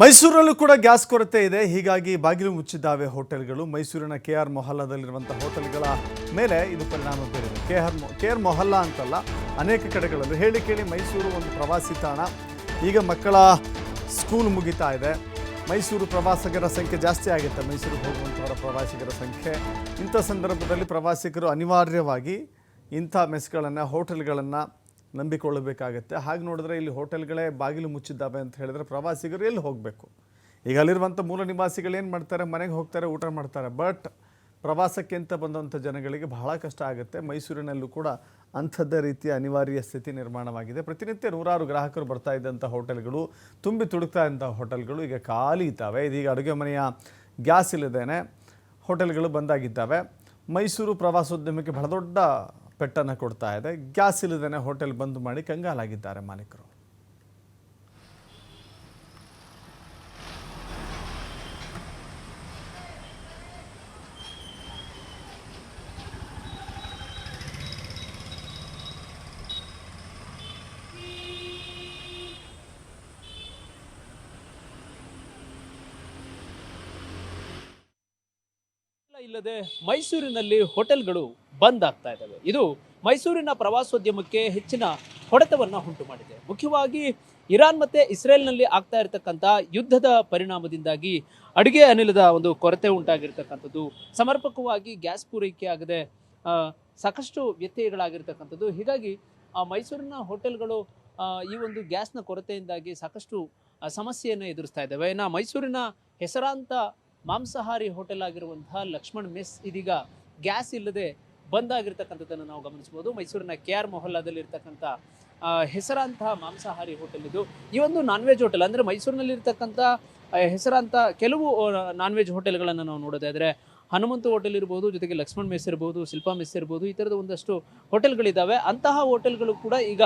ಮೈಸೂರಲ್ಲೂ ಕೂಡ ಗ್ಯಾಸ್ ಕೊರತೆ ಇದೆ. ಹೀಗಾಗಿ ಬಾಗಿಲು ಮುಚ್ಚಿದ್ದಾವೆ ಹೋಟೆಲ್ಗಳು. ಮೈಸೂರಿನ KR ಮೊಹಲ್ಲಾದಲ್ಲಿರುವಂಥ ಹೋಟೆಲ್ಗಳ ಮೇಲೆ ಇದು ಪರಿಣಾಮ ಬೀರಿದೆ. KR ಮೊಹಲ್ಲಾ ಅಂತಲ್ಲ, ಅನೇಕ ಕಡೆಗಳಲ್ಲಿ ಹೇಳಿ ಕೇಳಿ ಮೈಸೂರು ಒಂದು ಪ್ರವಾಸಿ ತಾಣ. ಈಗ ಮಕ್ಕಳ ಸ್ಕೂಲ್ ಮುಗಿತಾ ಇದೆ. ಮೈಸೂರು ಪ್ರವಾಸಿಗರ ಸಂಖ್ಯೆ ಜಾಸ್ತಿ ಆಗುತ್ತೆ. ಮೈಸೂರಿಗೆ ಹೋಗುವಂಥವರ ಪ್ರವಾಸಿಗರ ಸಂಖ್ಯೆ. ಇಂಥ ಸಂದರ್ಭದಲ್ಲಿ ಪ್ರವಾಸಿಗರು ಅನಿವಾರ್ಯವಾಗಿ ಇಂಥ ಮೆಸ್ಗಳನ್ನು, ಹೋಟೆಲ್ಗಳನ್ನು ನಂಬಿಕೊಳ್ಳಬೇಕಾಗತ್ತೆ. ಹಾಗೆ ನೋಡಿದ್ರೆ ಇಲ್ಲಿ ಹೋಟೆಲ್ಗಳೇ ಬಾಗಿಲು ಮುಚ್ಚಿದ್ದಾವೆ ಅಂತ ಹೇಳಿದ್ರೆ ಪ್ರವಾಸಿಗರು ಎಲ್ಲಿ ಹೋಗಬೇಕು? ಈಗ ಅಲ್ಲಿರುವಂಥ ಮೂಲ ನಿವಾಸಿಗಳು ಏನು ಮಾಡ್ತಾರೆ? ಮನೆಗೆ ಹೋಗ್ತಾರೆ, ಊಟ ಮಾಡ್ತಾರೆ. ಬಟ್ ಪ್ರವಾಸಕ್ಕೆ ಅಂತ ಬಂದಂಥ ಜನಗಳಿಗೆ ಬಹಳ ಕಷ್ಟ ಆಗುತ್ತೆ. ಮೈಸೂರಿನಲ್ಲೂ ಕೂಡ ಅಂಥದ್ದೇ ರೀತಿಯ ಅನಿವಾರ್ಯ ಸ್ಥಿತಿ ನಿರ್ಮಾಣವಾಗಿದೆ. ಪ್ರತಿನಿತ್ಯ ನೂರಾರು ಗ್ರಾಹಕರು ಬರ್ತಾ ಇದ್ದಂಥ ಹೋಟೆಲ್ಗಳು, ತುಂಬಿ ತುಡುಕ್ತಾ ಇದ್ದಂಥ ಹೋಟೆಲ್ಗಳು ಈಗ ಖಾಲಿ ಇದ್ದಾವೆ. ಇದೀಗ ಅಡುಗೆ ಮನೆಯ ಗ್ಯಾಸ್ ಇಲ್ಲದೇನೆ ಹೋಟೆಲ್ಗಳು ಬಂದಾಗಿದ್ದಾವೆ. ಮೈಸೂರು ಪ್ರವಾಸೋದ್ಯಮಕ್ಕೆ ಬಹಳ ದೊಡ್ಡ ಪೆಟ್ಟನ್ನು ಕೊಡ್ತಾ ಇದೆ. ಗ್ಯಾಸ್ ಇಲ್ಲದೇ ಹೋಟೆಲ್ ಬಂದ್ ಮಾಡಿ ಕಂಗಾಲಾಗಿದ್ದಾರೆ ಮಾಲೀಕರು. ಇಲ್ಲದೆ ಮೈಸೂರಿನಲ್ಲಿ ಹೋಟೆಲ್ಗಳು ಬಂದ್ ಆಗ್ತಾ ಇದ್ದಾವೆ. ಇದು ಮೈಸೂರಿನ ಪ್ರವಾಸೋದ್ಯಮಕ್ಕೆ ಹೆಚ್ಚಿನ ಹೊಡೆತವನ್ನು ಉಂಟು ಮಾಡಿದೆ. ಮುಖ್ಯವಾಗಿ ಇರಾನ್ ಮತ್ತೆ ಇಸ್ರೇಲ್ನಲ್ಲಿ ಆಗ್ತಾ ಇರತಕ್ಕಂಥ ಯುದ್ಧದ ಪರಿಣಾಮದಿಂದಾಗಿ ಅಡುಗೆ ಅನಿಲದ ಒಂದು ಕೊರತೆ ಉಂಟಾಗಿರ್ತಕ್ಕಂಥದ್ದು, ಸಮರ್ಪಕವಾಗಿ ಗ್ಯಾಸ್ ಪೂರೈಕೆ ಆಗದೆ ಸಾಕಷ್ಟು ವ್ಯತ್ಯಯಗಳಾಗಿರ್ತಕ್ಕಂಥದ್ದು. ಹೀಗಾಗಿ ಮೈಸೂರಿನ ಹೋಟೆಲ್ಗಳು ಈ ಒಂದು ಗ್ಯಾಸ್ನ ಕೊರತೆಯಿಂದಾಗಿ ಸಾಕಷ್ಟು ಸಮಸ್ಯೆಯನ್ನು ಎದುರಿಸ್ತಾ ಇದ್ದಾವೆ. ಇನ್ನು ಮೈಸೂರಿನ ಹೆಸರಾಂತ ಮಾಂಸಾಹಾರಿ ಹೋಟೆಲ್ ಆಗಿರುವಂತಹ ಲಕ್ಷ್ಮಣ್ ಮೆಸ್ ಇದೀಗ ಗ್ಯಾಸ್ ಇಲ್ಲದೆ ಬಂದ್ ಆಗಿರ್ತಕ್ಕಂಥದ್ದನ್ನು ನಾವು ಗಮನಿಸಬಹುದು. ಮೈಸೂರಿನ KR ಮೊಹಲ್ಲಾದಲ್ಲಿ ಇರ್ತಕ್ಕಂಥ ಹೆಸರಾಂತಹ ಮಾಂಸಾಹಾರಿ ಹೋಟೆಲ್ ಇದು. ಈ ಒಂದು ನಾನ್ ವೆಜ್ ಹೋಟೆಲ್ ಅಂದರೆ ಮೈಸೂರಿನಲ್ಲಿ ಇರ್ತಕ್ಕಂಥ ಹೆಸರಾಂತ ಕೆಲವು ನಾನ್ ವೆಜ್ ಹೋಟೆಲ್ಗಳನ್ನು ನಾವು ನೋಡೋದಾದರೆ ಹನುಮಂತು ಹೋಟೆಲ್ ಇರ್ಬೋದು, ಜೊತೆಗೆ ಲಕ್ಷ್ಮಣ್ ಮೆಸ್ ಇರ್ಬೋದು, ಶಿಲ್ಪಾ ಮೆಸ್ ಇರ್ಬೋದು, ಈ ಥರದ ಒಂದಷ್ಟು ಹೋಟೆಲ್ಗಳಿದ್ದಾವೆ. ಅಂತಹ ಹೋಟೆಲ್ಗಳು ಕೂಡ ಈಗ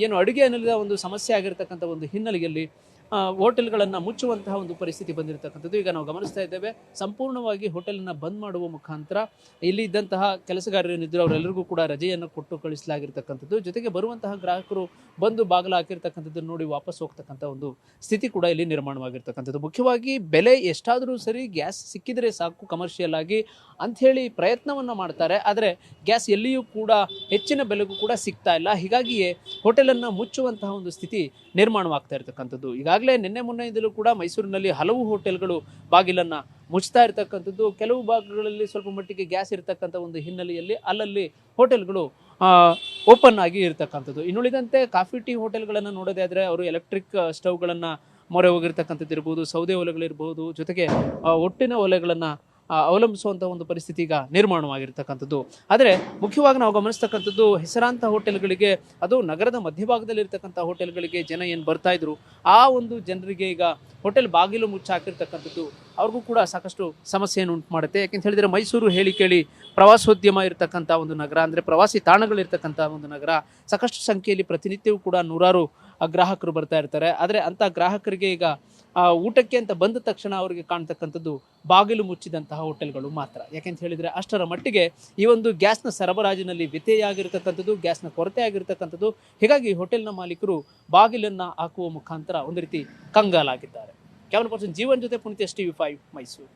ಏನು ಅಡುಗೆ ಅನಿಲದ ಒಂದು ಸಮಸ್ಯೆ ಆಗಿರ್ತಕ್ಕಂಥ ಒಂದು ಹಿನ್ನೆಲೆಯಲ್ಲಿ ಹೋಟೆಲ್ಗಳನ್ನು ಮುಚ್ಚುವಂತಹ ಒಂದು ಪರಿಸ್ಥಿತಿ ಬಂದಿರತಕ್ಕಂಥದ್ದು ಈಗ ನಾವು ಗಮನಿಸ್ತಾ ಇದ್ದೇವೆ. ಸಂಪೂರ್ಣವಾಗಿ ಹೋಟೆಲನ್ನು ಬಂದ್ ಮಾಡುವ ಮುಖಾಂತರ ಇಲ್ಲಿ ಇದ್ದಂತಹ ಕೆಲಸಗಾರರೇನಿದ್ರು ಅವರೆಲ್ಲರಿಗೂ ಕೂಡ ರಜೆಯನ್ನು ಕೊಟ್ಟು ಕಳಿಸಲಾಗಿರ್ತಕ್ಕಂಥದ್ದು. ಜೊತೆಗೆ ಬರುವಂತಹ ಗ್ರಾಹಕರು ಬಂದು ಬಾಗಿಲು ಹಾಕಿರ್ತಕ್ಕಂಥದ್ದನ್ನು ನೋಡಿ ವಾಪಸ್ ಹೋಗ್ತಕ್ಕಂಥ ಒಂದು ಸ್ಥಿತಿ ಕೂಡ ಇಲ್ಲಿ ನಿರ್ಮಾಣವಾಗಿರ್ತಕ್ಕಂಥದ್ದು. ಮುಖ್ಯವಾಗಿ ಬೆಲೆ ಎಷ್ಟಾದರೂ ಸರಿ ಗ್ಯಾಸ್ ಸಿಕ್ಕಿದರೆ ಸಾಕು ಕಮರ್ಷಿಯಲ್ ಆಗಿ ಅಂಥೇಳಿ ಪ್ರಯತ್ನವನ್ನು ಮಾಡ್ತಾರೆ. ಆದರೆ ಗ್ಯಾಸ್ ಎಲ್ಲಿಯೂ ಕೂಡ ಹೆಚ್ಚಿನ ಬೆಲೆಗೂ ಕೂಡ ಸಿಗ್ತಾ ಇಲ್ಲ. ಹೀಗಾಗಿಯೇ ಹೋಟೆಲನ್ನು ಮುಚ್ಚುವಂತಹ ಒಂದು ಸ್ಥಿತಿ ನಿರ್ಮಾಣವಾಗ್ತಾ ಇರತಕ್ಕಂಥದ್ದು. ಈಗಾಗಲೇ ನಿನ್ನೆ ಮೊನ್ನೆಯಿಂದಲೂ ಕೂಡ ಮೈಸೂರಿನಲ್ಲಿ ಹಲವು ಹೋಟೆಲ್ಗಳು ಬಾಗಿಲನ್ನು ಮುಚ್ತಾ ಇರತಕ್ಕಂಥದ್ದು. ಕೆಲವು ಭಾಗಗಳಲ್ಲಿ ಸ್ವಲ್ಪ ಮಟ್ಟಿಗೆ ಗ್ಯಾಸ್ ಇರತಕ್ಕಂಥ ಒಂದು ಹಿನ್ನೆಲೆಯಲ್ಲಿ ಅಲ್ಲಲ್ಲಿ ಹೋಟೆಲ್ಗಳು ಓಪನ್ ಆಗಿ ಇರತಕ್ಕಂಥದ್ದು. ಇನ್ನುಳಿದಂತೆ ಕಾಫಿ ಟೀ ಹೋಟೆಲ್ಗಳನ್ನು ನೋಡೋದಾದರೆ ಅವರು ಎಲೆಕ್ಟ್ರಿಕ್ ಸ್ಟವ್ಗಳನ್ನು ಮೊರೆ ಹೋಗಿರ್ತಕ್ಕಂಥದ್ದು ಇರ್ಬೋದು, ಸೌದೆ ಒಲೆಗಳಿರ್ಬೋದು, ಜೊತೆಗೆ ಒಟ್ಟಿನ ಒಲೆಗಳನ್ನು ಅವಲಂಬಿಸುವಂಥ ಒಂದು ಪರಿಸ್ಥಿತಿ ಈಗ ನಿರ್ಮಾಣವಾಗಿರ್ತಕ್ಕಂಥದ್ದು. ಆದರೆ ಮುಖ್ಯವಾಗಿ ನಾವು ಗಮನಿಸ್ತಕ್ಕಂಥದ್ದು ಹೆಸರಾಂತ ಹೋಟೆಲ್ಗಳಿಗೆ, ಅದು ನಗರದ ಮಧ್ಯಭಾಗದಲ್ಲಿರ್ತಕ್ಕಂಥ ಹೋಟೆಲ್ಗಳಿಗೆ ಜನ ಏನು ಬರ್ತಾ ಇದ್ರು ಆ ಒಂದು ಜನರಿಗೆ ಈಗ ಹೋಟೆಲ್ ಬಾಗಿಲು ಮುಚ್ಚಾಕಿರ್ತಕ್ಕಂಥದ್ದು ಅವ್ರಿಗೂ ಕೂಡ ಸಾಕಷ್ಟು ಸಮಸ್ಯೆಯನ್ನು ಉಂಟು ಮಾಡುತ್ತೆ. ಯಾಕೆಂತ ಹೇಳಿದರೆ ಮೈಸೂರು ಹೇಳಿ ಕೇಳಿ ಪ್ರವಾಸೋದ್ಯಮ ಇರತಕ್ಕಂಥ ಒಂದು ನಗರ, ಅಂದರೆ ಪ್ರವಾಸಿ ತಾಣಗಳಿರ್ತಕ್ಕಂಥ ಒಂದು ನಗರ. ಸಾಕಷ್ಟು ಸಂಖ್ಯೆಯಲ್ಲಿ ಪ್ರತಿನಿತ್ಯವೂ ಕೂಡ ನೂರಾರು ಗ್ರಾಹಕರು ಬರ್ತಾ ಇರ್ತಾರೆ. ಆದರೆ ಅಂಥ ಗ್ರಾಹಕರಿಗೆ ಈಗ ಊಟಕ್ಕೆ ಅಂತ ಬಂದ ತಕ್ಷಣ ಅವರಿಗೆ ಕಾಣ್ತಕ್ಕಂಥದ್ದು ಬಾಗಿಲು ಮುಚ್ಚಿದಂತಹ ಹೋಟೆಲ್ಗಳು ಮಾತ್ರ. ಯಾಕೆಂತ ಹೇಳಿದರೆ ಅಷ್ಟರ ಮಟ್ಟಿಗೆ ಈ ಒಂದು ಗ್ಯಾಸ್ನ ಸರಬರಾಜಿನಲ್ಲಿ ವ್ಯತ್ಯಯ ಆಗಿರ್ತಕ್ಕಂಥದ್ದು, ಗ್ಯಾಸ್ನ ಕೊರತೆ ಆಗಿರ್ತಕ್ಕಂಥದ್ದು. ಹೀಗಾಗಿ ಹೋಟೆಲ್ನ ಮಾಲೀಕರು ಬಾಗಿಲನ್ನು ಹಾಕುವ ಮುಖಾಂತರ ಒಂದು ರೀತಿ ಕಂಗಾಲಾಗಿದ್ದಾರೆ. ಕ್ಯಾಮರಾ ಪರ್ಸನ್ ಜೀವನ್ ಜೊತೆ ಪುನೀತ್, STV5 ಮೈಸೂರು.